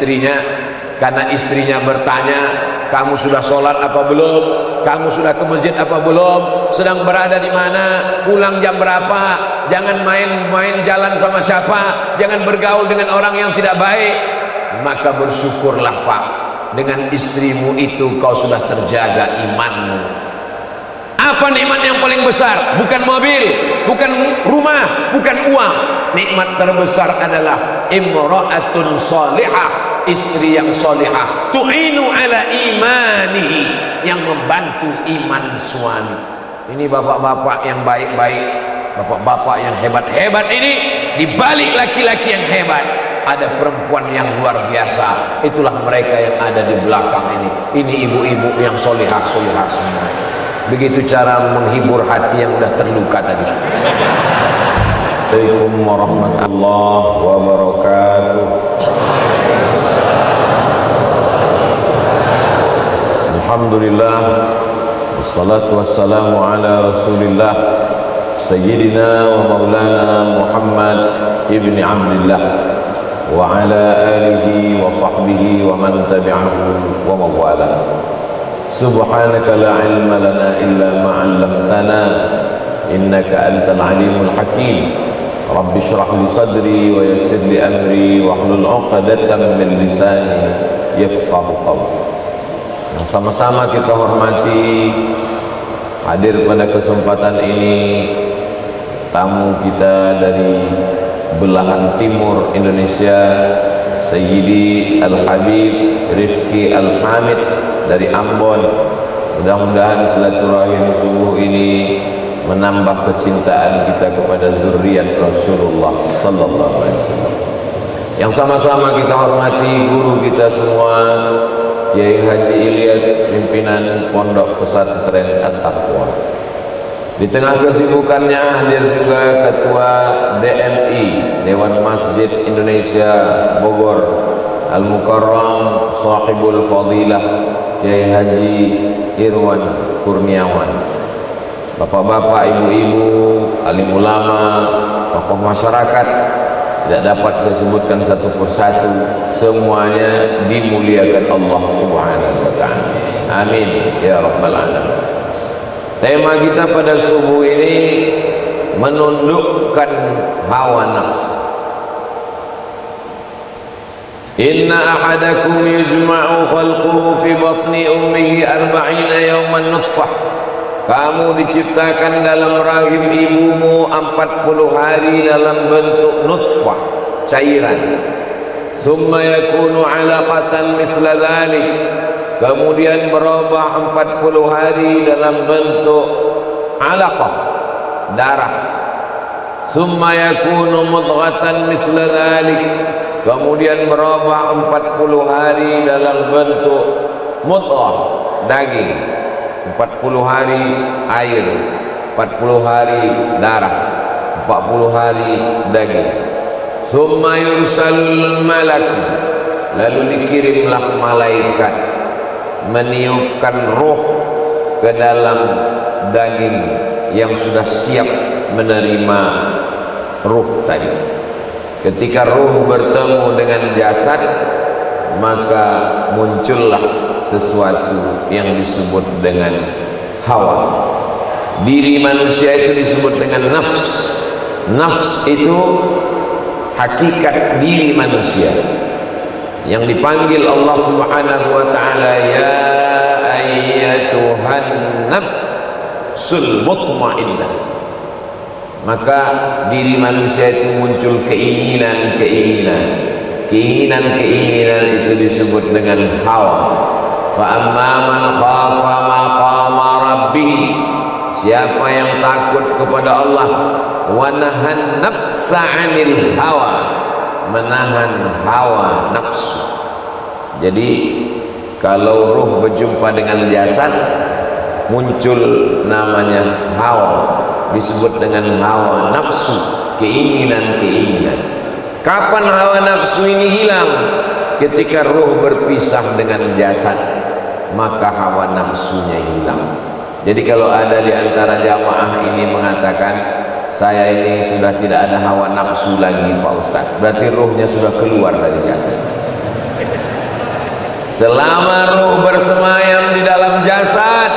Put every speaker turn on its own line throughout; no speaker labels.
istrinya, karena istrinya bertanya, kamu sudah sholat apa belum, kamu sudah ke masjid apa belum, sedang berada di mana, pulang jam berapa, jangan main-main jalan sama siapa, jangan bergaul dengan orang yang tidak baik. Maka bersyukurlah Pak, dengan istrimu itu kau sudah terjaga imanmu. Apa nikmat yang paling besar? Bukan mobil, bukan rumah, bukan uang. Nikmat terbesar adalah imra'atun salihah, istri yang salihah, tu'inu ala imanihi, yang membantu iman suami. Ini bapak-bapak yang baik-baik, bapak-bapak yang hebat-hebat ini, di balik laki-laki yang hebat ada perempuan yang luar biasa. Itulah mereka yang ada di belakang ini. Ini ibu-ibu yang solihah-solihah semua. Begitu cara menghibur hati yang udah terluka tadi. Assalamualaikum warahmatullahi wabarakatuh. Alhamdulillah, wassalatu wassalamu ala rasulillah sayyidina wa maulana Muhammad ibni Abdillah wa ala alihi wa sahbihi wa man tabi'ahu wa mawala. Subhanaka la ilma lana illa ma 'allamtana innaka antal alimul hakim. Rabbi shrah li sadri wa yassir li amri wa hlul 'uqdatam min lisani yafqahu qawli. Yang sama-sama kita hormati, hadir pada kesempatan ini tamu kita dari belahan timur Indonesia, Sayyidi Al-Habib Rifki Al-Hamid dari Ambon. Mudah-mudahan silaturahim subuh ini menambah kecintaan kita kepada zuriat Rasulullah sallallahu alaihi wasallam. Yang sama-sama kita hormati guru kita semua, Kiai Haji Ilyas, pimpinan Pondok Pesantren At-Taqwa. Di tengah kesibukannya hadir juga Ketua DMI, Dewan Masjid Indonesia Bogor, Al-Mukarram Sahibul Fadilah Kiai Haji Irwan Kurniawan. Bapak-bapak, ibu-ibu, alim ulama, tokoh masyarakat, tidak dapat saya sebutkan satu persatu, semuanya dimuliakan Allah Subhanahu wa ta'ala. Amin ya rabbal alamin. Tema kita pada subuh ini menundukkan hawa nafsu. Inna ahadakum yujma'u khalquhu fi batni ummihi 40 yawman nutfah. Kamu diciptakan dalam rahim ibumu 40 hari dalam bentuk nutfah, cairan. Summa yakunu 'alaqatan misla dhalik. Kemudian berubah 40 hari dalam bentuk alaqah, darah. Summa yakunu mudghatan misla dhalik. Kemudian berubah 40 hari dalam bentuk mudghah, daging. 40 hari air, 40 hari darah, 40 hari daging. Summa yursalul malak, lalu dikirimlah malaikat meniupkan roh ke dalam daging yang sudah siap menerima ruh tadi. Ketika ruh bertemu dengan jasad, maka muncullah sesuatu yang disebut dengan hawa. Diri manusia itu disebut dengan nafs. Nafs itu hakikat diri manusia yang dipanggil Allah Subhanahu wa ta'ala, ya ayyatuhan nafsul mutmainnah. Maka diri manusia itu muncul keinginan-keinginan. Keinginan-keinginan itu disebut dengan hawa. Fa amma man khafa maqama rabbih, siapa yang takut kepada Allah, wa nahan nafsa 'anil hawa, menahan hawa nafsu. Jadi kalau ruh berjumpa dengan jasad, muncul namanya hawa, disebut dengan hawa nafsu, keinginan-keinginan. Kapan hawa nafsu ini hilang? Ketika ruh berpisah dengan jasad, maka hawa nafsunya hilang. Jadi kalau ada di antara jamaah ini mengatakan, saya ini sudah tidak ada hawa nafsu lagi Pak Ustaz, berarti ruhnya sudah keluar dari jasad. Selama ruh bersemayam di dalam jasad,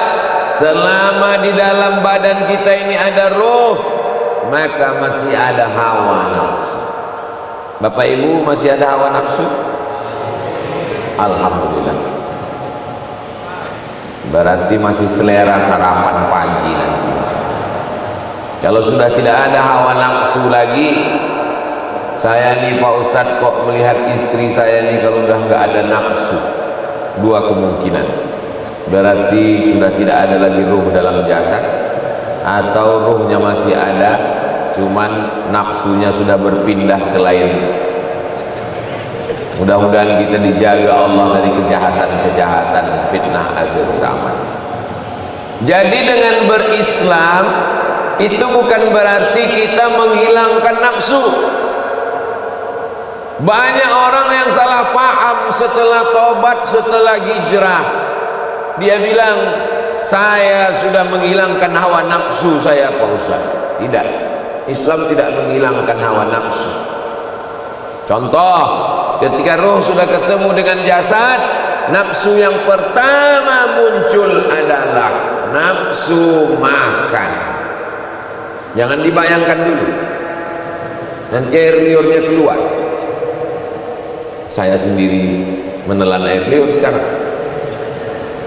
selama di dalam badan kita ini ada ruh, maka masih ada hawa nafsu. Bapak Ibu, masih ada hawa nafsu? Alhamdulillah. Berarti masih selera sarapan pagi nanti. Kalau sudah tidak ada hawa nafsu lagi, saya nih Pak Ustadz kok melihat istri saya nih kalau udah nggak ada nafsu, dua kemungkinan. Berarti sudah tidak ada lagi ruh dalam jasad, atau ruhnya masih ada, cuman nafsunya sudah berpindah ke lain. Mudah-mudahan kita dijaga Allah dari kejahatan-kejahatan fitnah akhir zaman. Jadi dengan berislam itu bukan berarti kita menghilangkan nafsu. Banyak orang yang salah paham setelah tobat, setelah hijrah. Dia bilang, saya sudah menghilangkan hawa nafsu saya Pak Ustaz. Tidak, Islam tidak menghilangkan hawa nafsu. Contoh, ketika ruh sudah ketemu dengan jasad, nafsu yang pertama muncul adalah nafsu makan. Jangan dibayangkan dulu, nanti air liurnya keluar. Saya sendiri menelan air liur sekarang.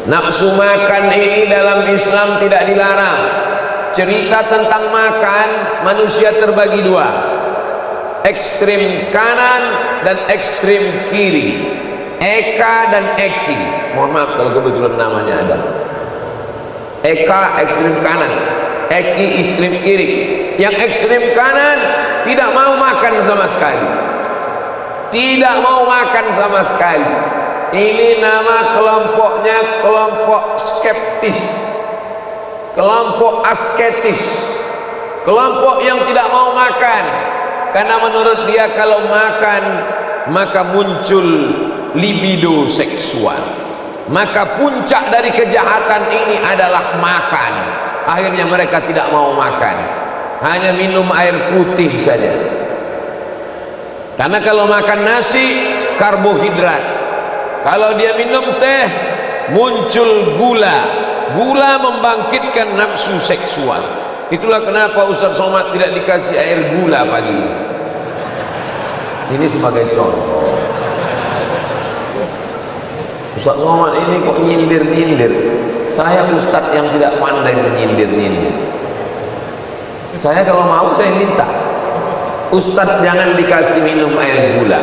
Nafsu makan ini dalam Islam tidak dilarang. Cerita tentang makan, manusia terbagi dua, ekstrim kanan dan ekstrim kiri, Eka dan Eki. Mohon maaf kalau kebetulan namanya ada. Eka ekstrim kanan, Eki ekstrim kiri. Yang ekstrim kanan tidak mau makan sama sekali, tidak mau makan sama sekali. Ini nama kelompoknya kelompok skeptis, kelompok asketis, kelompok yang tidak mau makan. Karena menurut dia kalau makan maka muncul libido seksual, maka puncak dari kejahatan ini adalah makan. Akhirnya mereka tidak mau makan, hanya minum air putih saja. Karena kalau makan nasi karbohidrat, kalau dia minum teh muncul gula. Gula membangkitkan nafsu seksual. Itulah kenapa Ustaz Somad tidak dikasih air gula pagi ini. Ini sebagai contoh. Ustaz Somad ini kok nyindir-nyindir. Saya Ustadz yang tidak pandai menyindir-nyindir. Saya kalau mau saya minta, Ustadz jangan dikasih minum air gula.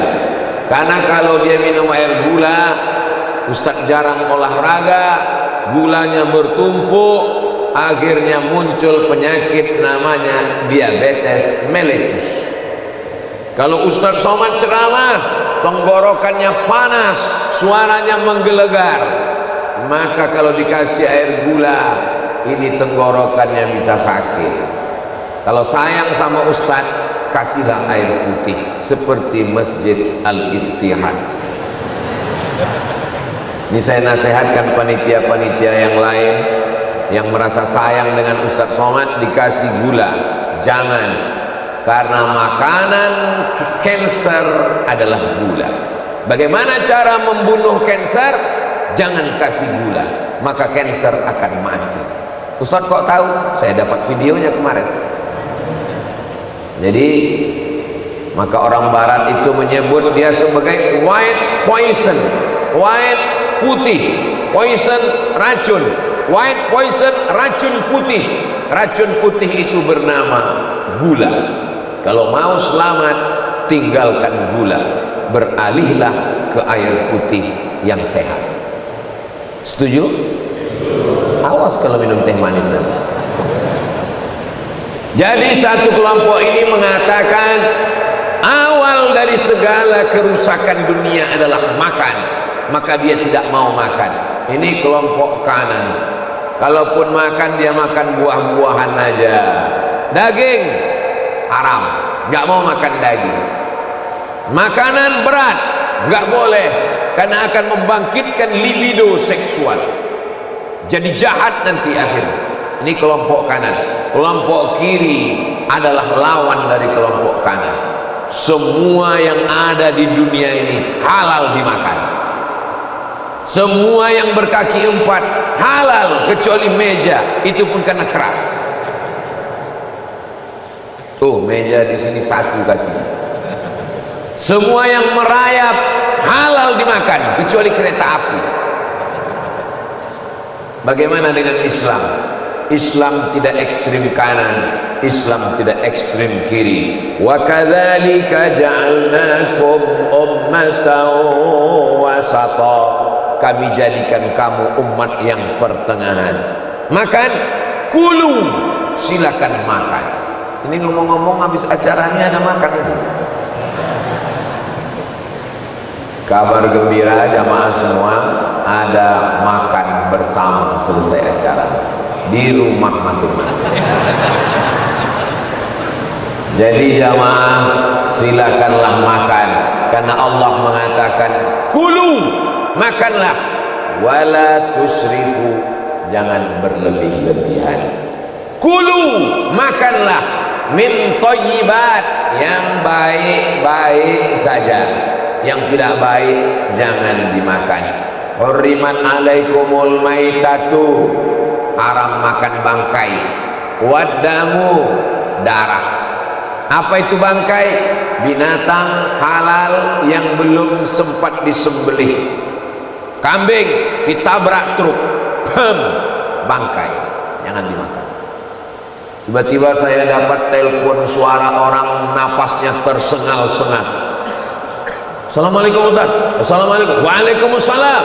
Karena kalau dia minum air gula, Ustadz jarang olahraga, gulanya bertumpuk, akhirnya muncul penyakit namanya diabetes mellitus. Kalau Ustadz Somad ceramah, tenggorokannya panas, suaranya menggelegar, maka kalau dikasih air gula, ini tenggorokannya bisa sakit. Kalau sayang sama Ustadz, kasihlah air putih seperti Masjid Al-Ittihad. Ini saya nasihatkan panitia-panitia yang lain yang merasa sayang dengan Ustadz Somad, dikasih gula, jangan. Karena makanan kanker adalah gula. Bagaimana cara membunuh kanker? Jangan kasih gula, maka kanker akan mati. Ustadz kok tahu? Saya dapat videonya kemarin. Jadi maka orang barat itu menyebut dia sebagai white poison. White putih, poison racun. White poison racun putih. Racun putih itu bernama gula. Kalau mau selamat, tinggalkan gula, beralihlah ke air putih yang sehat. Setuju? Awas kalau minum teh manis nanti. Jadi satu kelompok ini mengatakan awal dari segala kerusakan dunia adalah makan, maka dia tidak mau makan. Ini kelompok kanan. Kalaupun makan, dia makan buah-buahan aja. Daging haram, nggak mau makan daging. Makanan berat nggak boleh, karena akan membangkitkan libido seksual. Jadi jahat nanti akhirnya. Ini kelompok kanan. Kelompok kiri adalah lawan dari kelompok kanan. Semua yang ada di dunia ini halal dimakan. Semua yang berkaki 4 halal kecuali meja, itu pun karena keras. Tuh meja di sini 1 kaki. Semua yang merayap halal dimakan kecuali kereta api. Bagaimana dengan Islam? Islam tidak ekstrim kanan, Islam tidak ekstrim kiri. Wa kadzalika ja'alnakum ummatan wasata. Kami jadikan kamu umat yang pertengahan. Makan, kulu, silakan makan. Ini ngomong-ngomong habis acara ini ada makan itu. Kabar gembira jamaah semua, ada makan bersama selesai acara di rumah masing-masing. Jadi jamaah silakanlah makan, karena Allah mengatakan kulu, makanlah, wala tusrifu, jangan berlebih-lebihan. Kulu, makanlah, min thayyibat, yang baik-baik saja, yang tidak baik jangan dimakan. Hurrimat alaikumul maitatu, haram makan bangkai. Waddamu, darah. Apa itu bangkai? Binatang halal yang belum sempat disembelih. Kambing ditabrak truk, bangkai, jangan dimakan. Tiba-tiba saya dapat telepon suara orang napasnya tersengal-sengal. Assalamualaikum Ustaz. Assalamualaikum. Waalaikumsalam.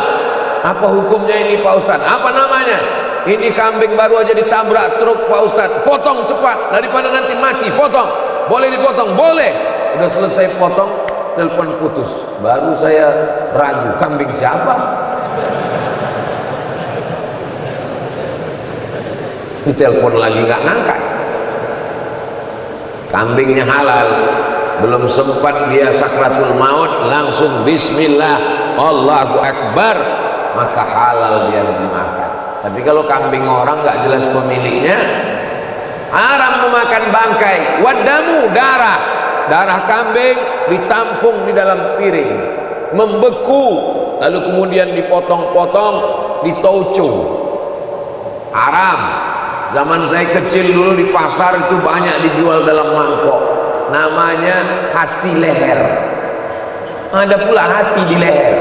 Apa hukumnya ini Pak Ustaz? Apa namanya? Ini kambing baru aja ditabrak truk Pak Ustaz. Potong cepat daripada nanti mati. Potong. Boleh dipotong? Boleh. Udah selesai potong, telepon putus. Baru saya ragu, kambing siapa? Ditelepon lagi nggak ngangkat. Kambingnya halal, belum sempat dia sakratul maut langsung bismillah, Allahu Akbar, maka halal dia dimakan. Tapi kalau kambing orang nggak jelas pemiliknya, haram memakan bangkai. Wadamu, darah kambing ditampung di dalam piring, membeku, lalu kemudian dipotong-potong, ditauco, haram. Zaman saya kecil dulu di pasar itu banyak dijual dalam mangkok, namanya hati leher. Ada pula hati di leher.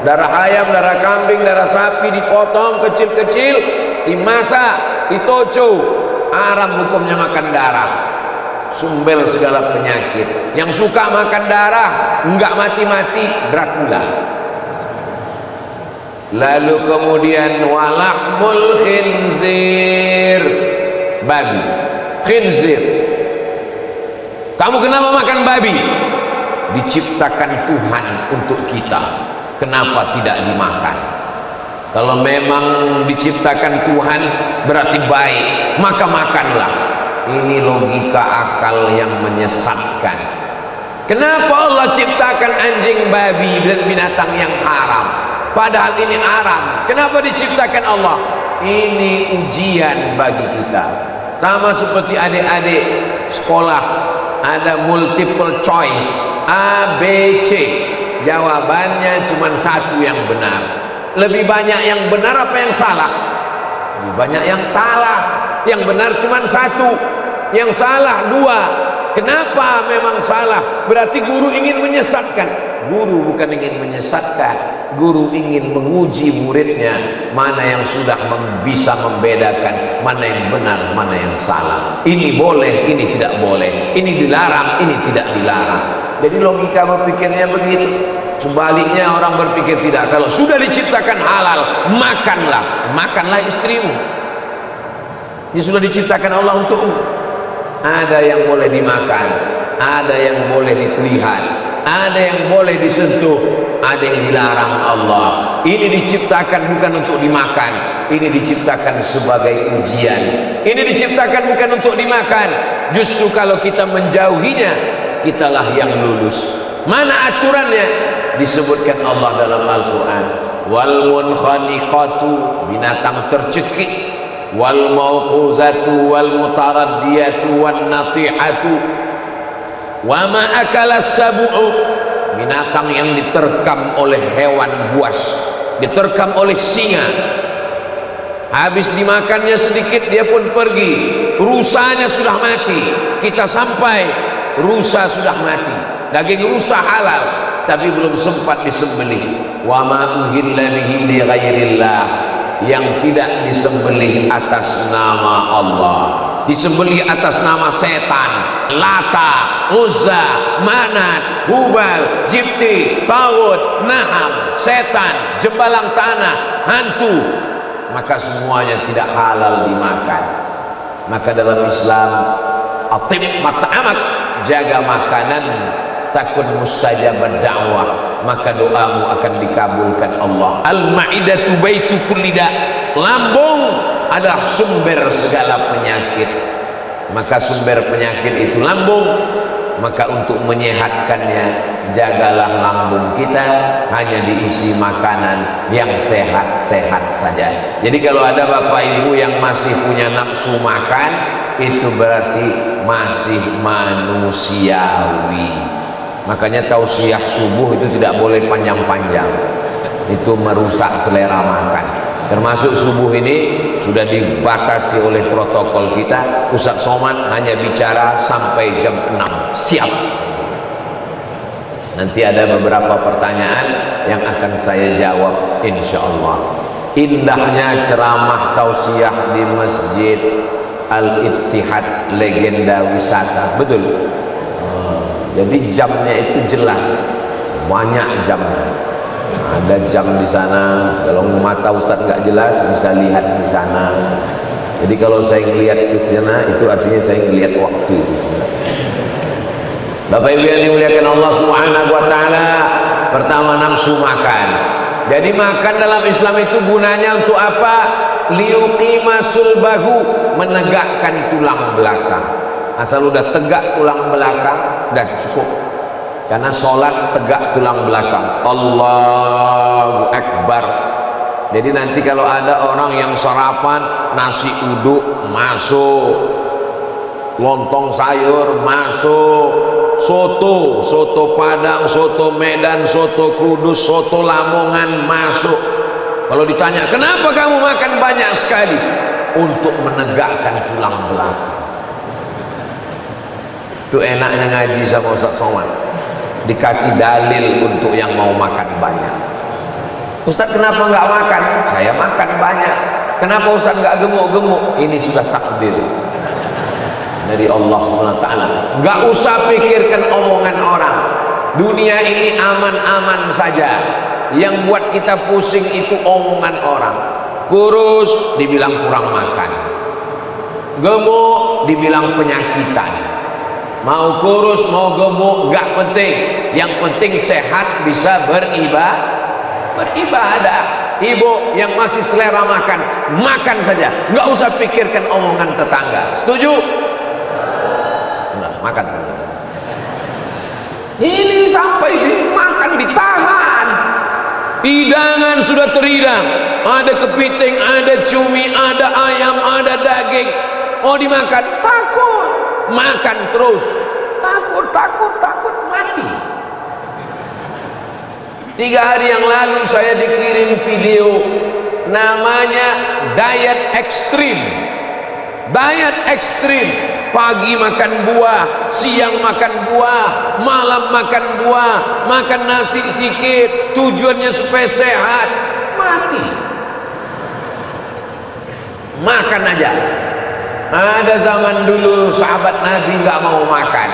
Darah ayam, darah kambing, darah sapi dipotong kecil-kecil, dimasak, ditoco. Haram hukumnya makan darah. Sumber segala penyakit. Yang suka makan darah enggak mati-mati, Dracula. Lalu kemudian walahmul khinzir, babi, khinzir. Kamu kenapa makan babi? Diciptakan Tuhan untuk kita, kenapa tidak dimakan? Kalau memang diciptakan Tuhan berarti baik, maka makanlah. Ini logika akal yang menyesatkan. Kenapa Allah ciptakan anjing, babi dan binatang yang haram? Padahal ini haram. Kenapa diciptakan Allah? Ini ujian bagi kita. Sama seperti adik-adik sekolah, ada multiple choice A, B, C. Jawabannya cuma 1 yang benar. Lebih banyak yang benar apa yang salah? Lebih banyak yang salah. Yang benar cuma 1, yang salah 2. Kenapa memang salah? Berarti guru ingin menyesatkan. Guru bukan ingin menyesatkan, guru ingin menguji muridnya mana yang sudah bisa membedakan mana yang benar, mana yang salah. Ini boleh, ini tidak boleh. Ini dilarang, ini tidak dilarang. Jadi logika berpikirnya begitu. Sebaliknya orang berpikir tidak. Kalau sudah diciptakan halal, makanlah. Makanlah istrimu. Dia sudah diciptakan Allah untukmu. Ada yang boleh dimakan, ada yang boleh dilihat, ada yang boleh disentuh, ada yang dilarang Allah. Ini diciptakan bukan untuk dimakan, ini diciptakan sebagai ujian. Ini diciptakan bukan untuk dimakan. Justru kalau kita menjauhinya, kitalah yang lulus. Mana aturannya? Disebutkan Allah dalam Al-Quran. Wal munkhaniqatu, binatang tercekik. Wal mauquzatu wal mutaraddiyatu wan nati'atu. Wa ma akalas sabu'u, binatang yang diterkam oleh hewan buas, diterkam oleh singa. Habis dimakannya sedikit dia pun pergi, rusanya sudah mati. Kita sampai rusa sudah mati, daging rusa halal tapi belum sempat disembelih. Wa ma uhilla bihi li ghairillah, yang tidak disembelih atas nama Allah, disembelih atas nama setan, Lata, Uzza, Manat, Hubal, Jibti, Tawud, Naham, setan, jembalang tanah, hantu, maka semuanya tidak halal dimakan. Maka dalam Islam, atib mat'amak, jaga makanan, takun mustajab dakwah, maka doamu akan dikabulkan Allah. Al-ma'idatu baitu kulli da, lambung adalah sumber segala penyakit. Maka sumber penyakit itu lambung, maka untuk menyehatkannya jagalah lambung kita hanya diisi makanan yang sehat-sehat saja. Jadi kalau ada bapak ibu yang masih punya nafsu makan, itu berarti masih manusiawi. Makanya tausiah subuh itu tidak boleh panjang-panjang, itu merusak selera makan. Termasuk subuh ini sudah dibatasi oleh protokol kita. Ustaz Somad hanya bicara sampai jam 6, siap. Nanti ada beberapa pertanyaan yang akan saya jawab insya Allah. Indahnya ceramah tausiah di Masjid Al-Ittihad, legenda wisata, betul. Jadi jamnya itu jelas, banyak jamnya. Ada jam di sana. Kalau mata Ustaz nggak jelas bisa lihat di sana. Jadi kalau saya ngelihat ke sana, itu artinya saya ngelihat waktu itu sebenarnya. Bapak Ibu yang dimuliakan Allah Subhanahu wa taala, pertama nafsu makan. Jadi makan dalam Islam itu gunanya untuk apa? Liuqima sulbahu, menegakkan tulang belakang. Asal udah tegak tulang belakang, dah cukup. Karena sholat tegak tulang belakang. Allahu Akbar. Jadi nanti kalau ada orang yang sarapan nasi uduk masuk, lontong sayur masuk, soto Padang, soto Medan, soto Kudus, soto Lamongan masuk. Kalau ditanya kenapa kamu makan banyak sekali? Untuk menegakkan tulang belakang. Itu enaknya ngaji sama Ustaz Somad, dikasih dalil untuk yang mau makan banyak. Ustaz kenapa nggak makan? Saya makan banyak. Kenapa Ustaz nggak gemuk-gemuk? Ini sudah takdir dari Allah Subhanahu wa taala. Nggak usah pikirkan omongan orang. Dunia ini aman-aman saja. Yang buat kita pusing itu omongan orang. Kurus dibilang kurang makan, gemuk dibilang penyakitan. Mau kurus mau gemuk nggak penting, yang penting sehat bisa beribadah. Ibu yang masih selera makan, makan saja, nggak usah pikirkan omongan tetangga. Setuju? Nah, makan. Ini sampai dimakan ditahan. Hidangan sudah terhidang, ada kepiting, ada cumi, ada ayam, ada daging. Mau dimakan, takut. Makan terus, takut mati. 3 hari yang lalu saya dikirim video namanya diet ekstrim. Pagi makan buah, siang makan buah, malam makan buah, makan nasi sikit, tujuannya supaya sehat. Mati. Makan aja. Ada zaman dulu sahabat Nabi nggak mau makan.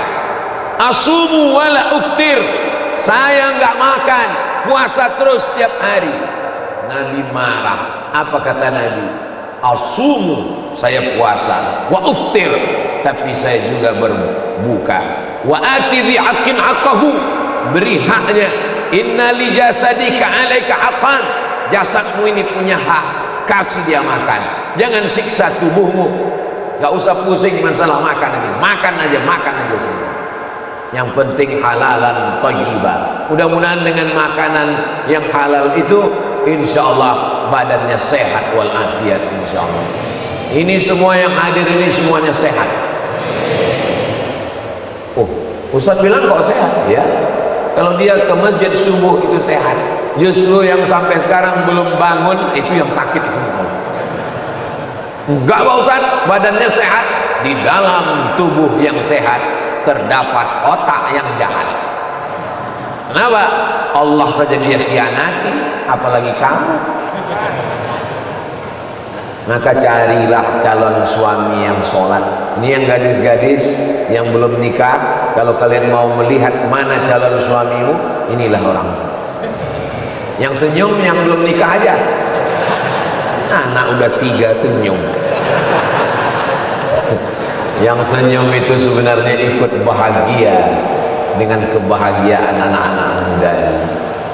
Asumu wala uftir, saya nggak makan, puasa terus setiap hari. Nabi marah. Apa kata Nabi? Asumu, saya puasa, wa uftir, tapi saya juga berbuka. Wa ati dhi haqqin haqqahu, beri haknya. Inna li jasadika alaika haqqan, jasadmu ini punya hak, kasih dia makan. Jangan siksa tubuhmu. Gak usah pusing masalah makan ini, makan aja semua. Yang penting halalan thayyibah. Mudah-mudahan dengan makanan yang halal itu, insya Allah badannya sehat walafiat, insya Allah. Ini semua yang hadir ini semuanya sehat. Oh, Ustaz bilang kok sehat? Ya, kalau dia ke masjid subuh itu sehat. Justru yang sampai sekarang belum bangun itu yang sakit semua. Enggak Pak Ustaz, badannya sehat. Di dalam tubuh yang sehat terdapat otak yang jahat. Kenapa? Allah saja dia khianati, apalagi kamu. Maka carilah calon suami yang sholat. Ini yang gadis-gadis yang belum nikah, kalau kalian mau melihat mana calon suamimu, inilah orang. Yang senyum yang belum nikah aja. Anak udah 3 senyum. Yang senyum itu sebenarnya ikut bahagia dengan kebahagiaan anak-anak muda ini.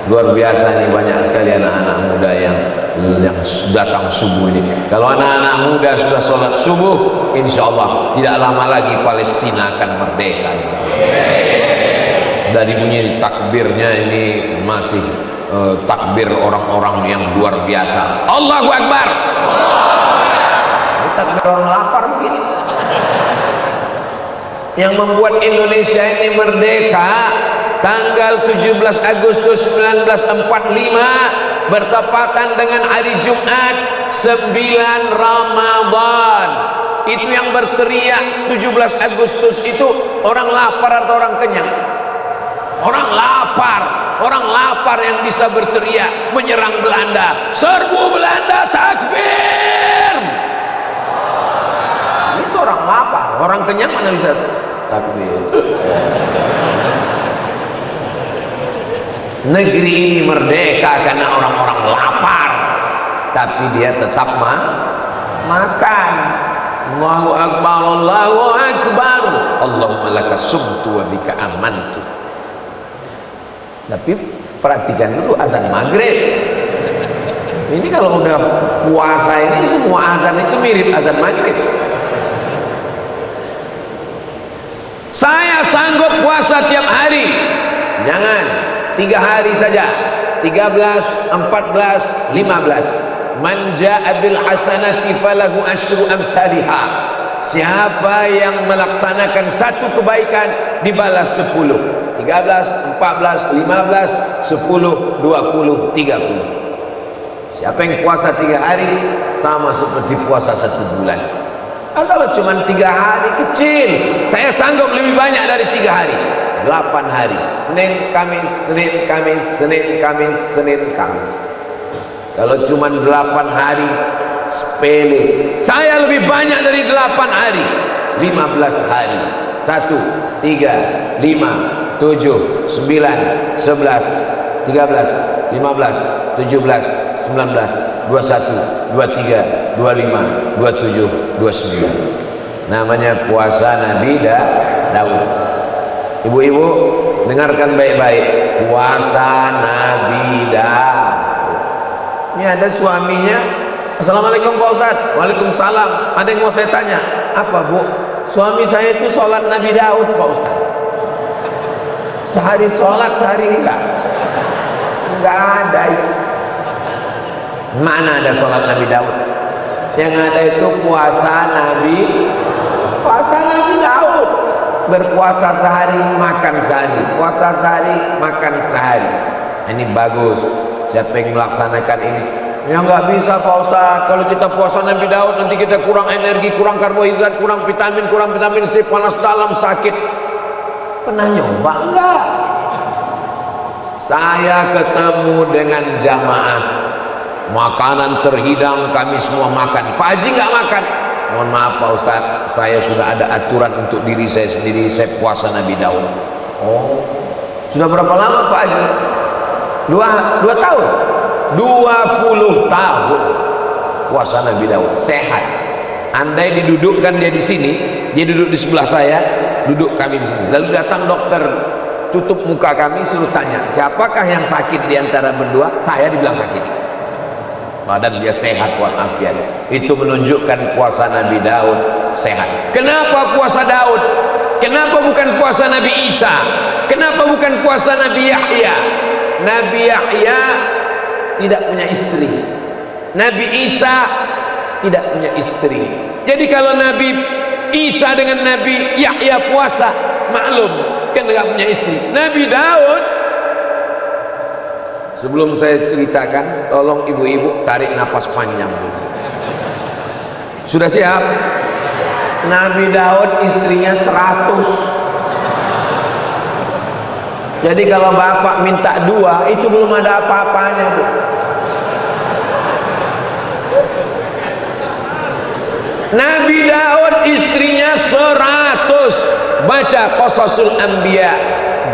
Luar biasa nih, banyak sekali anak-anak muda yang datang subuh ini. Kalau anak-anak muda sudah sholat subuh, insya Allah tidak lama lagi Palestina akan merdeka, insya Allah. Dari bunyi takbirnya ini masih takbir orang-orang yang luar biasa. Allahu Akbar. Ini takbir orang lapar begini. Yang membuat Indonesia ini merdeka tanggal 17 Agustus 1945 bertepatan dengan hari Jumat 9 Ramadan. Itu yang berteriak 17 Agustus itu orang lapar atau orang kenyang? Orang lapar yang bisa berteriak menyerang Belanda. Serbu Belanda, takbir. Itu orang lapar. Orang kenyang mana bisa takbir? Negeri ini merdeka karena orang-orang lapar, tapi dia tetap makan. Allahu Akbar, Allahu Akbar, Allahumma laka sumtu wa bika amantu. Tapi perhatikan dulu azan maghrib. Ini kalau udah puasa ini semua azan itu mirip azan maghrib. Saya sanggup puasa tiap hari. Jangan 3 hari saja, 13, 14, 15. Man ja'a bil hasanati falahu asyru amsalihha. Siapa yang melaksanakan satu kebaikan dibalas 10. 13, 14, 15, 10, 20, 30. Siapa yang puasa 3 hari sama seperti puasa 1 bulan. Kalau cuma 3 hari kecil, saya sanggup lebih banyak dari 3 hari. 8 hari, Senin, Kamis, Senin, Kamis, Senin, Kamis, Senin, Kamis. Kalau cuma 8 hari sepele, saya lebih banyak dari 8 hari. 15 hari, 1, 3, 5, 7, 9, 11, 13, 15, 17, 19, 21, 23, 25, 27, 29. Namanya puasa Nabi Daud. Ibu-ibu dengarkan baik-baik, puasa Nabi Daud. Ini ada suaminya, Assalamualaikum Pak Ustaz. Waalaikumsalam. Ada yang mau saya tanya. Apa Bu? Suami saya itu sholat Nabi Daud Pak Ustaz. Sehari sholat, sehari enggak. Enggak ada itu. Mana ada sholat Nabi Daud? Yang ada itu puasa Nabi Daud. Berpuasa sehari, makan sehari. Puasa sehari, makan sehari. Ini bagus. Siapa yang melaksanakan ini? Ya nggak bisa Pak Ustaz. Kalau kita puasa Nabi Daud, nanti kita kurang energi, kurang karbohidrat, kurang vitamin C, panas dalam, sakit. Pernah nyoba enggak? Saya ketemu dengan jamaah, makanan terhidang, kami semua makan. Pak Haji nggak makan. Mohon maaf Pak Ustaz, saya sudah ada aturan untuk diri saya sendiri, saya puasa Nabi Daud. Oh, sudah berapa lama Pak Haji? 2 tahun? 20 tahun puasa Nabi Daud, sehat. Andai didudukkan dia di sini, dia duduk di sebelah saya, duduk kami di sini. Lalu datang dokter, tutup muka kami, suruh tanya, siapakah yang sakit di antara berdua? Saya dibilang sakit. Badan dia sehat walafiat. Itu menunjukkan puasa Nabi Daud sehat. Kenapa puasa Daud? Kenapa bukan puasa Nabi Isa? Kenapa bukan puasa Nabi Yahya? Nabi Yahya tidak punya istri. Nabi Isa tidak punya istri. Jadi kalau Nabi Isa dengan Nabi Yahya puasa, maklum kan tidak punya istri. Nabi Daud sebelum saya ceritakan, tolong ibu-ibu tarik napas panjang dulu. Sudah siap? Nabi Daud istrinya 100. Jadi kalau bapak minta 2, itu belum ada apa-apanya, Bu. Nabi Daud istrinya 100. Baca Qasasul Anbiya,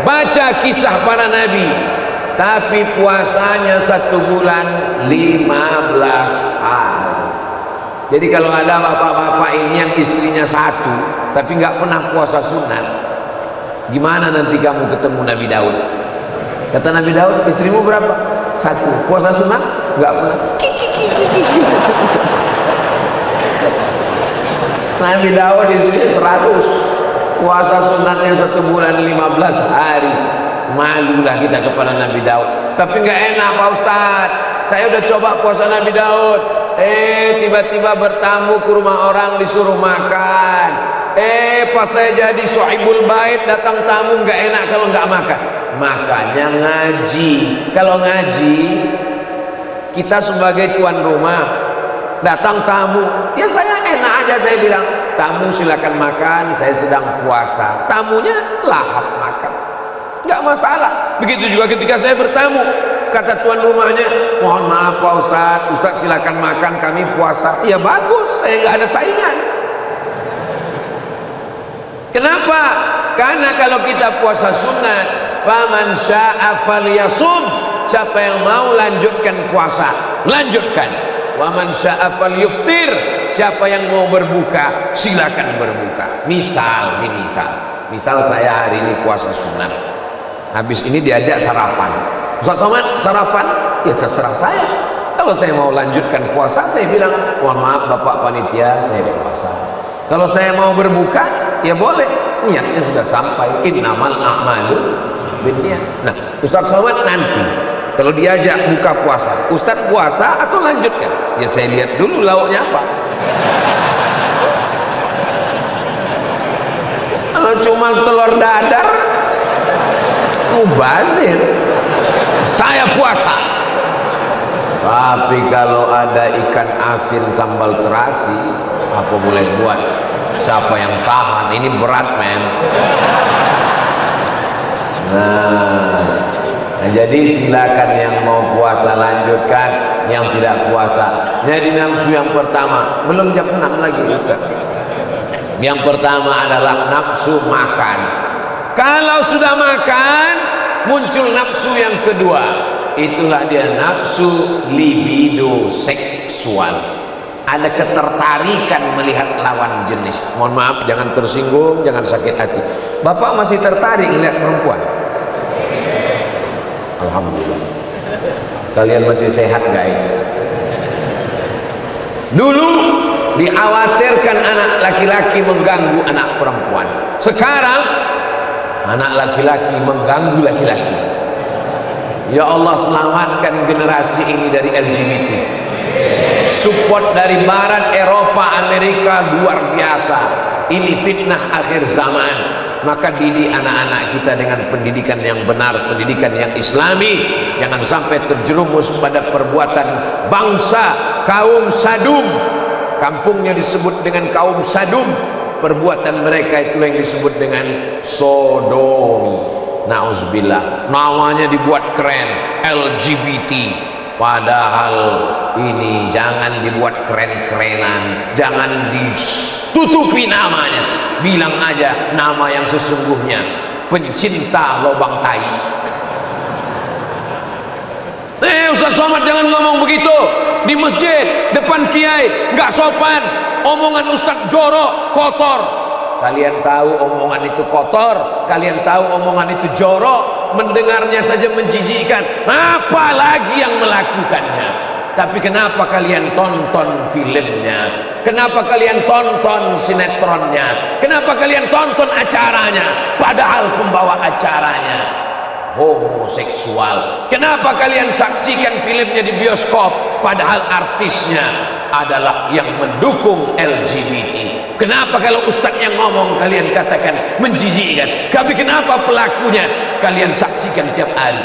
baca kisah para nabi. Tapi puasanya 1 bulan 15 hari. Jadi kalau ada bapak-bapak ini yang istrinya 1 tapi nggak pernah puasa sunat, gimana nanti kamu ketemu Nabi Daud? Kata Nabi Daud, istrimu berapa? 1. Puasa sunat? Nggak pernah. Nabi Daud istrinya 100, puasa sunatnya 1 bulan 15 hari. Malulah kita kepada Nabi Daud. Tapi nggak enak Pak Ustadz, saya udah coba puasa Nabi Daud, tiba-tiba bertamu ke rumah orang disuruh makan. Pas saya jadi sohibul bait, datang tamu nggak enak kalau nggak makan. Makanya ngaji. Kalau ngaji, kita sebagai tuan rumah, datang tamu, ya saya enak aja, saya bilang, tamu silakan makan, saya sedang puasa. Tamunya lahap makan, nggak masalah. Begitu juga ketika saya bertamu, kata tuan rumahnya, mohon maaf Pak Ustadz, Ustadz silakan makan, kami puasa. Ya bagus, saya nggak ada saingan. Kenapa? Karena kalau kita puasa sunat, faman sya'a falyasum, siapa yang mau lanjutkan puasa, lanjutkan. Waman sya'a falyuftir, siapa yang mau berbuka, silakan berbuka. Misal saya hari ini puasa sunat, habis ini diajak sarapan, Ustaz Somad sarapan, ya terserah saya. Kalau saya mau lanjutkan puasa, saya bilang, mohon maaf Bapak Panitia, saya puasa. Kalau saya mau berbuka, ya boleh, niatnya sudah sampai. Innamal a'malu binniyat. Nah, Ustaz Somad nanti kalau diajak buka puasa, Ustaz puasa atau lanjutkan? Ya saya lihat dulu lauknya apa. Kalau cuma telur dadar, mubazir, saya puasa. Tapi kalau ada ikan asin sambal terasi, apa boleh buat? Siapa yang tahan? Ini berat, men. Nah, jadi silakan yang mau puasa lanjutkan, yang tidak puasa. Jadi nafsu yang pertama, belum jam 6 lagi Ustaz. Yang pertama adalah nafsu makan. Kalau sudah makan, muncul nafsu yang kedua. Itulah dia nafsu libido seksual. Ada ketertarikan melihat lawan jenis. Mohon maaf, jangan tersinggung, jangan sakit hati. Bapak masih tertarik melihat perempuan? Alhamdulillah. Kalian masih sehat guys. Dulu dikhawatirkan anak laki-laki mengganggu anak perempuan. Sekarang anak laki-laki mengganggu laki-laki. Ya Allah, selamatkan generasi ini dari LGBT. Support dari Barat, Eropa, Amerika luar biasa. Ini fitnah akhir zaman. Maka didik anak-anak kita dengan pendidikan yang benar, pendidikan yang islami. Jangan sampai terjerumus pada perbuatan bangsa kaum Sadum. Kampungnya disebut dengan kaum Sadum, perbuatan mereka itu yang disebut dengan sodomi. Nauzubillah, namanya dibuat keren, LGBT. Padahal ini jangan dibuat keren-kerenan, jangan ditutupi namanya. Bilang aja nama yang sesungguhnya, pencinta lobang tai. Ustaz Somad jangan ngomong begitu di masjid, depan kiai, nggak sopan. Omongan Ustaz jorok, kotor. Kalian tahu omongan itu kotor, kalian tahu omongan itu jorok, mendengarnya saja menjijikkan, apalagi yang melakukannya. Tapi kenapa kalian tonton filmnya? Kenapa kalian tonton sinetronnya? Kenapa kalian tonton acaranya? Padahal pembawa acaranya homoseksual. Kenapa kalian saksikan filmnya di bioskop? Padahal artisnya adalah yang mendukung LGBT. Kenapa kalau ustadz yang ngomong kalian katakan menjijikkan? Tapi kenapa pelakunya kalian saksikan tiap hari?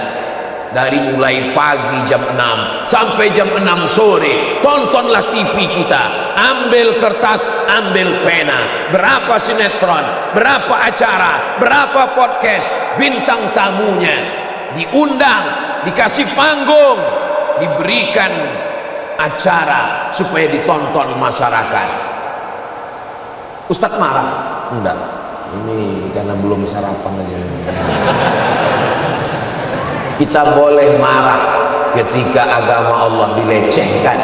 dari mulai pagi jam 6 sampai jam 6 sore. Tontonlah TV kita, ambil kertas, ambil pena. Berapa sinetron, berapa acara, berapa podcast, bintang tamunya diundang, dikasih panggung, diberikan acara supaya ditonton masyarakat. Ustadz marah? Enggak, ini karena belum sarapan aja. Kita boleh marah ketika agama Allah dilecehkan.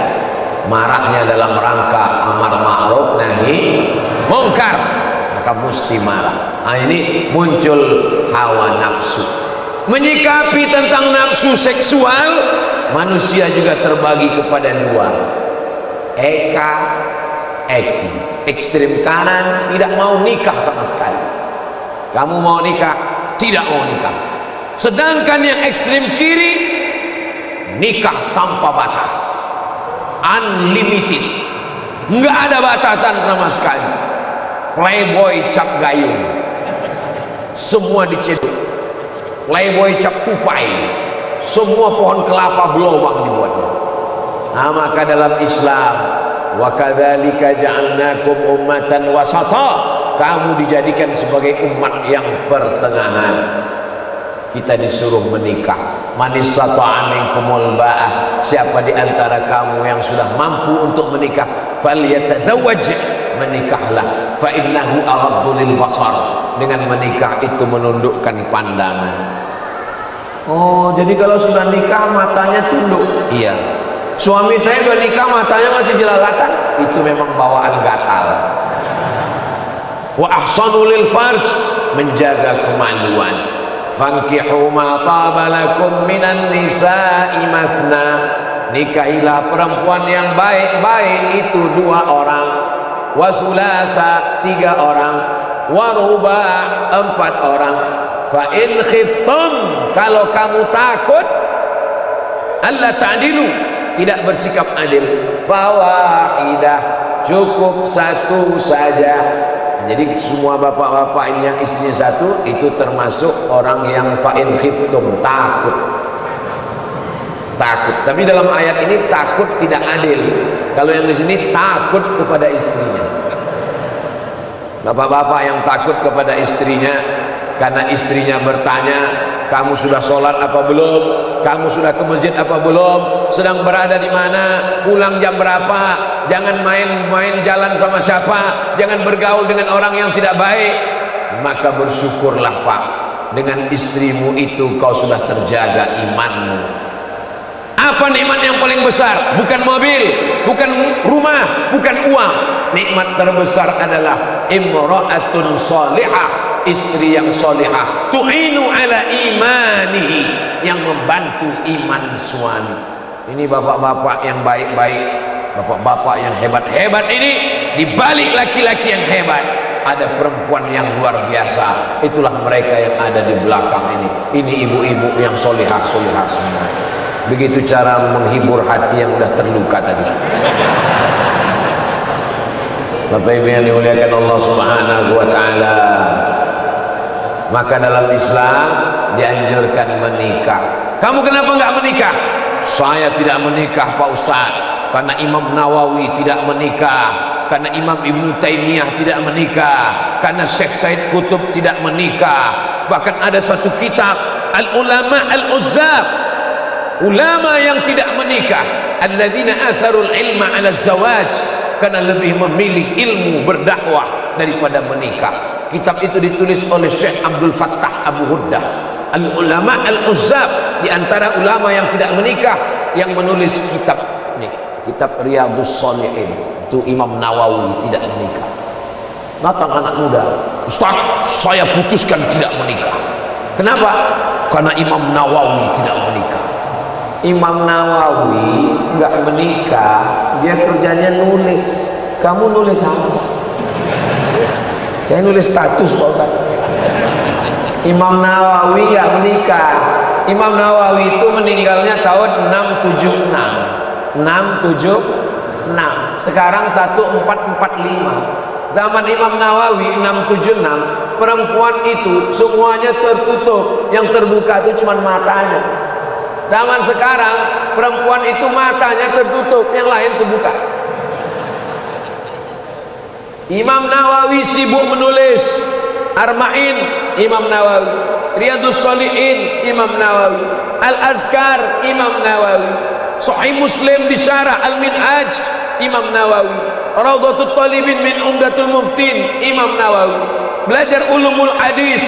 Marahnya dalam rangka amar ma'ruf nahi mungkar, maka mesti marah. Nah, ini muncul hawa nafsu. Menyikapi tentang nafsu seksual, manusia juga terbagi kepada dua, eka, eki. Ekstrem kanan tidak mau nikah sama sekali. Kamu mau nikah, tidak mau nikah. Sedangkan yang ekstrem kiri, nikah tanpa batas, unlimited, nggak ada batasan sama sekali. Playboy cap gayung, semua diceduk. Playboy cap tupai, semua pohon kelapa berlubang dibuatnya. Nah, maka dalam Islam, wa kadzalika ja'alnakum ummatan wasata, kamu dijadikan sebagai umat yang pertengahan. Kita disuruh menikah. Man istata'a minkumul ba'ah, siapa di antara kamu yang sudah mampu untuk menikah, falyatazawwaj, menikahlah. Fa innahu aghaddu lil basar, dengan menikah itu menundukkan pandangan. Oh, jadi kalau sudah nikah matanya tunduk. Iya. Suami saya udah nikah matanya masih jelalatan, itu memang bawaan gatal. Wa ahsanu lil farj, menjaga kemaluan. Fankihu ma taba lakum minan nisa'i masna, nikahilah perempuan yang baik-baik itu 2 orang, wa sulasa 3 orang, wa ruba' 4 orang. Fa in khiftum, kalau kamu takut alla ta'dilu, tidak bersikap adil, fawahidah, cukup 1 saja. Jadi semua bapak-bapak ini yang istrinya 1 itu termasuk orang yang fa'in khiftum, takut. Tapi dalam ayat ini takut tidak adil. Kalau yang di sini takut kepada istrinya. Bapak-bapak yang takut kepada istrinya karena istrinya bertanya, kamu sudah sholat apa belum? Kamu sudah ke masjid apa belum? Sedang berada di mana? Pulang jam berapa? Jangan main-main jalan sama siapa, jangan bergaul dengan orang yang tidak baik. Maka bersyukurlah Pak, dengan istrimu itu kau sudah terjaga imanmu. Apa nikmat yang paling besar? Bukan mobil, bukan rumah, bukan uang. Nikmat terbesar adalah imra'atun salihah, istri yang salihah, tu'inu ala imanihi, yang membantu iman suami. Ini bapak-bapak yang baik-baik, bapak-bapak yang hebat-hebat ini, dibalik laki-laki yang hebat ada perempuan yang luar biasa. Itulah mereka yang ada di belakang ini. Ini ibu-ibu yang solihah-solihah semua. Begitu cara menghibur hati yang udah terluka tadi. Bapak Ibu yang dimuliakan Allah Subhanahu wa taala. Maka dalam Islam dianjurkan menikah. Kamu kenapa nggak menikah? Saya tidak menikah Pak Ustadz karena Imam Nawawi tidak menikah, karena Imam Ibnu Taimiyah tidak menikah, karena Syekh Said Qutb tidak menikah. Bahkan ada satu kitab Al-Ulama Al-Uzzab, ulama yang tidak menikah, alladzina atharul ilma ala zawaj, karena lebih memilih ilmu berdakwah daripada menikah. Kitab itu ditulis oleh Syekh Abdul Fattah Abu Huddah. Al-Ulama Al-Uzzab, di antara ulama yang tidak menikah, yang menulis kitab nih, kitab Riyadhus Shalihin, itu Imam Nawawi tidak menikah. Datang anak muda, Ustaz, saya putuskan tidak menikah. Kenapa? Karena Imam Nawawi tidak menikah. Imam Nawawi nggak menikah, dia kerjanya nulis. Kamu nulis apa? Saya nulis status Pak Ustaz. Imam Nawawi nggak menikah. Imam Nawawi itu meninggalnya tahun 676. Sekarang 1445. Zaman Imam Nawawi 676, perempuan itu semuanya tertutup, yang terbuka itu cuma matanya. Zaman sekarang perempuan itu matanya tertutup, yang lain terbuka. Imam Nawawi sibuk menulis Arba'in, Imam Nawawi, Riyadhus Shalihin, Imam Nawawi, Al-Azkar, Imam Nawawi, Sahih Muslim disyarah Al-Minhaj, Imam Nawawi, Raudhatul Talibin min Umdatul Muftin, Imam Nawawi. Belajar ulumul hadis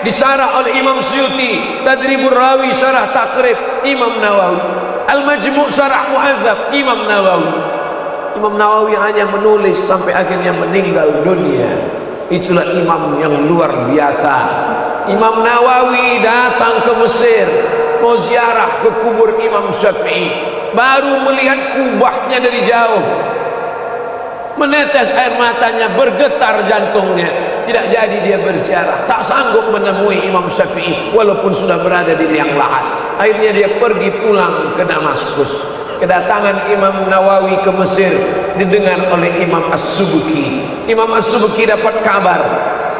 disyarah oleh Imam Suyuti, Tadribur Rawi syarah Taqrib, Imam Nawawi, Al-Majmu' syarah Muhazzab, Imam Nawawi. Imam Nawawi hanya menulis sampai akhirnya meninggal dunia. Itulah imam yang luar biasa. Imam Nawawi datang ke Mesir, mau ziarah ke kubur Imam Syafi'i, baru melihat kubahnya dari jauh, menetes air matanya, bergetar jantungnya. Tidak jadi dia berziarah, tak sanggup menemui Imam Syafi'i walaupun sudah berada di liang lahat. Akhirnya dia pergi pulang ke Damaskus. Kedatangan Imam Nawawi ke Mesir didengar oleh Imam As-Subki. Imam As-Subki dapat kabar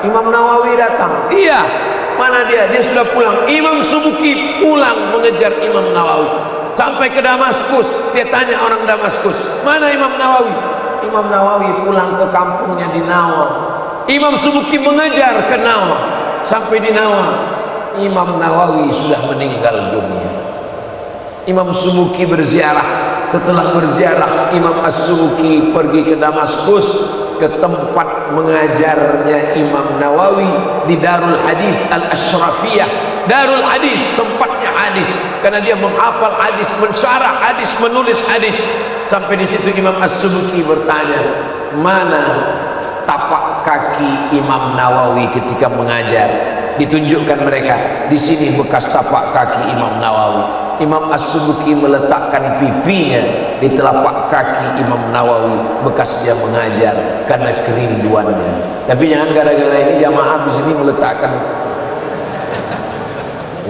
Imam Nawawi datang. Iya, mana dia? Dia sudah pulang. Imam Subki pulang mengejar Imam Nawawi sampai ke Damaskus. Dia tanya orang Damaskus, mana Imam Nawawi? Imam Nawawi pulang ke kampungnya di Nawa. Imam Subki mengejar ke Nawa. Sampai di Nawa, Imam Nawawi sudah meninggal dunia. Imam Subki berziarah. Setelah berziarah, Imam As-Subki pergi ke Damaskus, ke tempat mengajarnya Imam Nawawi di Darul Hadis Al-Ashrafiyah. Darul Hadis, tempatnya hadis, karena dia menghafal hadis, mensyarah hadis, menulis hadis. Sampai di situ Imam As-Subki bertanya, mana tapak kaki Imam Nawawi ketika mengajar? Ditunjukkan mereka, di sini bekas tapak kaki Imam Nawawi. Imam As-Subki meletakkan pipinya di telapak kaki Imam Nawawi bekas dia mengajar karena kerinduannya. Tapi jangan gara-gara ini jamaah di sini meletakkan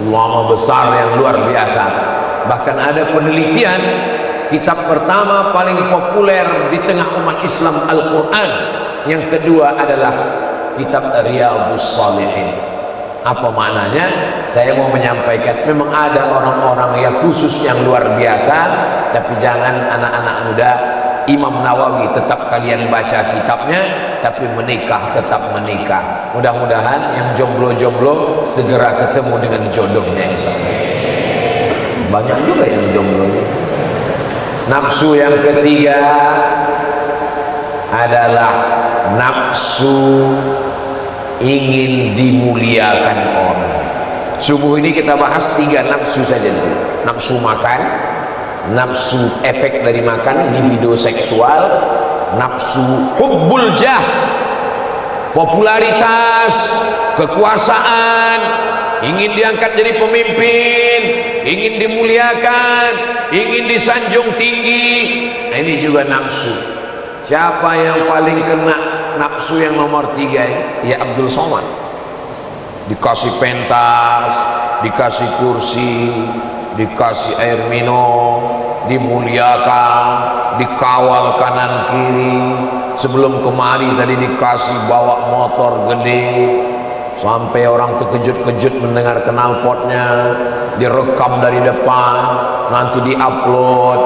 ulama besar yang luar biasa. Bahkan ada penelitian, kitab pertama paling populer di tengah umat Islam Al-Quran, yang kedua adalah kitab Riyadhus Shalihin. Apa maknanya? Saya mau menyampaikan, memang ada orang-orang yang khusus yang luar biasa, tapi jangan anak-anak muda. Imam Nawawi tetap kalian baca kitabnya, tapi menikah tetap menikah. Mudah-mudahan yang jomblo-jomblo segera ketemu dengan jodohnya, insyaallah. Banyak juga yang jomblo. Nafsu yang ketiga adalah nafsu ingin dimuliakan orang. Subuh ini kita bahas 3 nafsu saja dulu. Nafsu makan, nafsu efek dari makan, libido seksual, nafsu hubbul jah, popularitas, kekuasaan, ingin diangkat jadi pemimpin, ingin dimuliakan, ingin disanjung tinggi. Nah, ini juga nafsu. Siapa yang paling kena nafsu yang nomor 3 ini? Ya Abdul Somad. Dikasih pentas, dikasih kursi, dikasih air minum, dimuliakan, dikawal kanan kiri. Sebelum kemari tadi dikasih bawa motor gede, sampai orang terkejut-kejut mendengar knalpotnya, direkam dari depan, nanti diupload,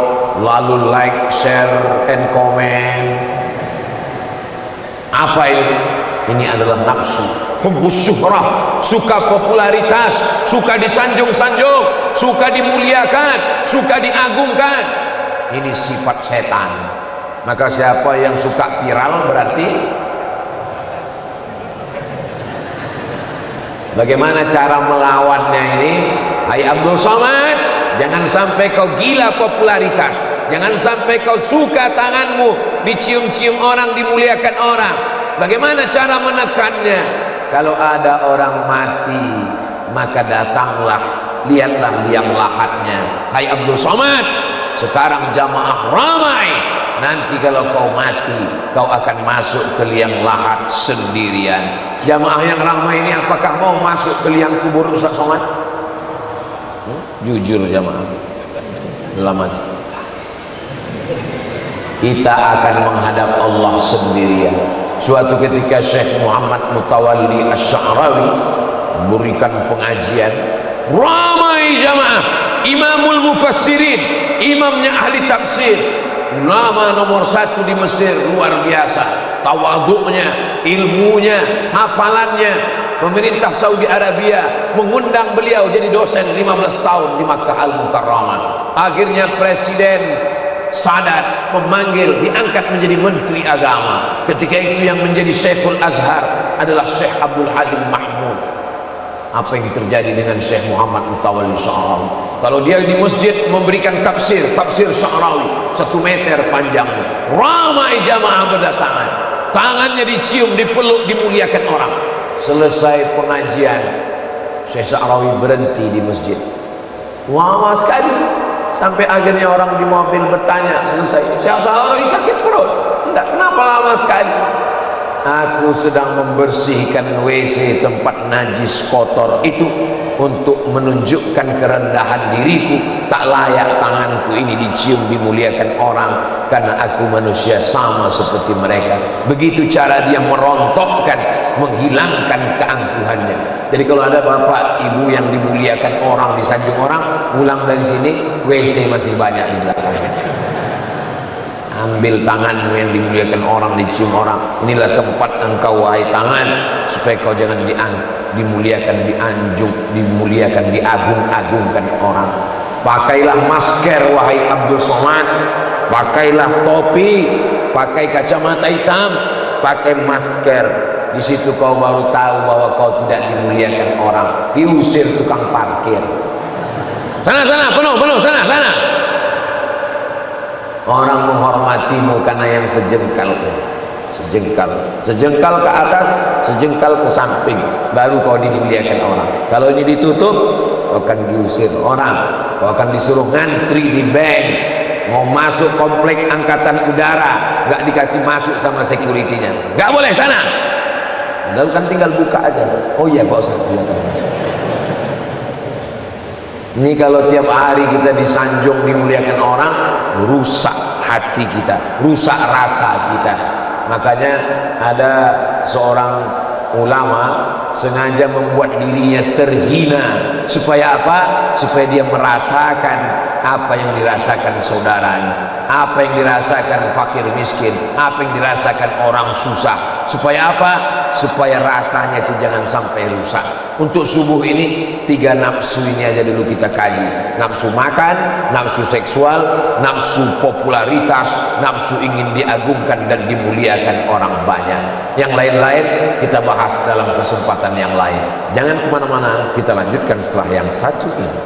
lalu like, share, and comment. Apa ini? Ini adalah nafsu. Hubbus syuhrah, suka popularitas, suka disanjung-sanjung, suka dimuliakan, suka diagungkan. Ini sifat setan. Maka siapa yang suka viral berarti bagaimana cara melawannya ini? Hai Abdul Somad, jangan sampai kau gila popularitas, jangan sampai kau suka tanganmu dicium-cium orang, dimuliakan orang. Bagaimana cara menekannya? Kalau ada orang mati, maka datanglah, lihatlah liang lahatnya. Hai Abdul Somad, sekarang jamaah ramai, nanti kalau kau mati, kau akan masuk ke liang lahat sendirian. Jamaah yang ramai ini apakah mau masuk ke liang kubur Ustaz Somad? Jujur jamaah, belum mati. Kita akan menghadap Allah sendirian. Suatu ketika Syekh Muhammad Mutawalli Asy-Sya'rawi berikan pengajian, ramai jamaah, imamul mufassirin, imamnya ahli tafsir, ulama nomor 1 di Mesir, luar biasa tawaduknya, ilmunya, hafalannya. Pemerintah Saudi Arabia mengundang beliau jadi dosen 15 tahun di Makkah Al-Mukarramah. Akhirnya Presiden Sadat memanggil, diangkat menjadi Menteri Agama. Ketika itu yang menjadi Syekhul Azhar adalah Syekh Abdul Halim Mahmud. Apa yang terjadi dengan Syekh Muhammad Mutawalli Sya'rawi? Kalau dia di masjid memberikan tafsir Sya'rawi 1 meter panjangnya, ramai jamaah berdatangan, tangannya dicium, dipeluk, dimuliakan orang. Selesai pengajian, Syekh Sya'rawi berhenti di masjid. Lama sekali, sampai akhirnya orang di mobil bertanya, selesai, Syekh Sya'rawi sakit perut? Enggak, kenapa lama sekali? Aku sedang membersihkan WC, tempat najis kotor itu, untuk menunjukkan kerendahan diriku. Tak layak tanganku ini dicium, dimuliakan orang, karena aku manusia sama seperti mereka. Begitu cara dia merontokkan, menghilangkan keangkuhannya. Jadi kalau ada bapak ibu yang dimuliakan orang, disanjung orang, pulang dari sini WC masih banyak di belakangnya. Ambil tanganmu yang dimuliakan orang, dicium orang. Inilah tempat engkau wahai tangan, supaya kau jangan dimuliakan, dianjung, dimuliakan, diagung-agungkan orang. Pakailah masker wahai Abdul Somad, pakailah topi, pakai kacamata hitam, pakai masker. Di situ kau baru tahu bahwa kau tidak dimuliakan orang. Diusir tukang parkir. Sana penuh, sana. Orang menghormatimu karena yang sejengkal ke atas, sejengkal ke samping, baru kau dimuliakan orang. Kalau ini ditutup, kau akan diusir orang, kau akan disuruh ngantri di bank. Mau masuk komplek angkatan udara, nggak dikasih masuk sama security-nya, nggak boleh sana. Padahal kan tinggal buka aja. Oh iya Pak Ustaz, silakan masuk. Ini kalau tiap hari kita disanjung, dimuliakan orang, rusak hati kita, rusak rasa kita. Makanya ada seorang ulama sengaja membuat dirinya terhina. Supaya apa? Supaya dia merasakan apa yang dirasakan saudaranya, apa yang dirasakan fakir miskin, apa yang dirasakan orang susah. Supaya apa? Supaya rasanya itu jangan sampai rusak. Untuk subuh ini 3 nafsu ini aja dulu kita kaji. Nafsu makan, nafsu seksual, nafsu popularitas, nafsu ingin diagungkan dan dimuliakan orang banyak. Yang lain-lain kita bahas dalam kesempatan yang lain. Jangan kemana-mana, kita lanjutkan setelah yang satu ini.